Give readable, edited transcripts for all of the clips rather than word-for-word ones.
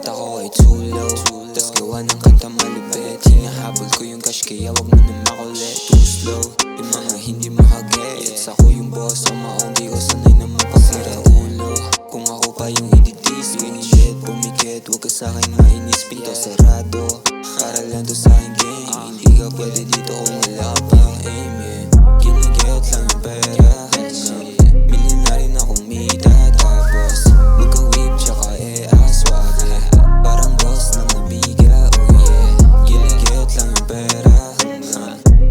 Kanta ko ay too low, tas gawa ng kanta malupit. Hinahabol ko yung cash kaya wag mo na makulit. Too slow, yung mga hindi makagets. Ako yung boss on my own, di ko sanay na mapasira ulo. Kung ako pa yung i-diss, shit, pumikit, wag ka sa'kin mainis. Pinto sarado, para lang to sa aking game. Hindi ka pwede dito kung wala pang aim, yeah. Ginigayot lang yung pera, milyon na rin akong mita. Tapos magka-whip tsaka aswabe, parang boss ng nabiga, oh yeah. Ginigayot lang yung pera,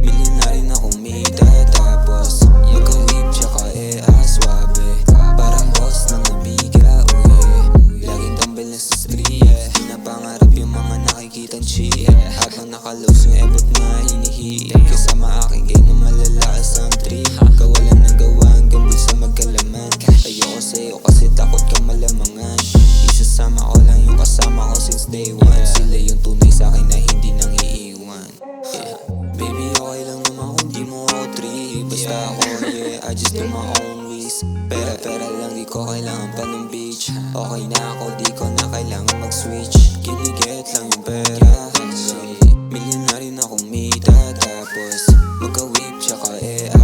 milyon na rin akong mita. Tapos magka-whip tsaka aswabe, parang boss ng nabiga, oh yeah. Laging tambal na sa street, pinapangarap yung mga nakikitang cheat. Habang nakalos yung ebot na hinihiit, kasama aking gang na malalakas ang trip. Kawalan ng gawa ang gambol sa magkalaman. Ayoko sa'yo kasi takot ka malamangan. Isasama ko lang yung kasama ko since day one. Sila yung tunay sa'kin na hindi nang iiwan, yeah. Baby, okay lang naman kung di mo ako trip. Basta ako, yeah, I just do my own ways. Pera lang, di ko kailangan pa ng beach. Okay na ako, di ko na kailangan mag-switch. Ginigayot lang yung pera, milyon na rin akong mita. Tapos magka-whip tsaka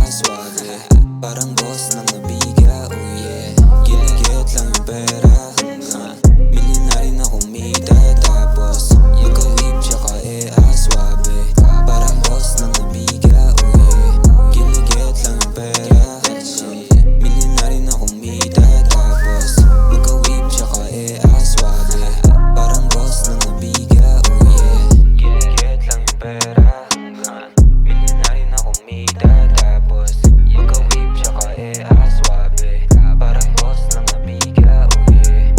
aswabe, parang boss ng nabiga, oh yeah. Ginigayot lang yung pera, milyon na rin akong mita. Tapos magka-whip tsaka aswabe, parang boss ng nabiga, oh yeah. Ginigayot lang yung pera, milyon na rin akong mita. Tapos magka-whip tsaka aswabe, parang boss ng nabiga, oh yeah. Ginigayot lang yung pera, milyon na rin akong mita. Tapos magka-whip tsaka aswabe, parang boss ng nabiga, oh yeah.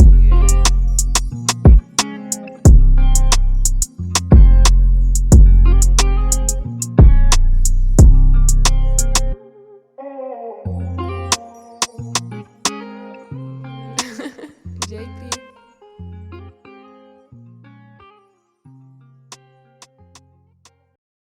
JP.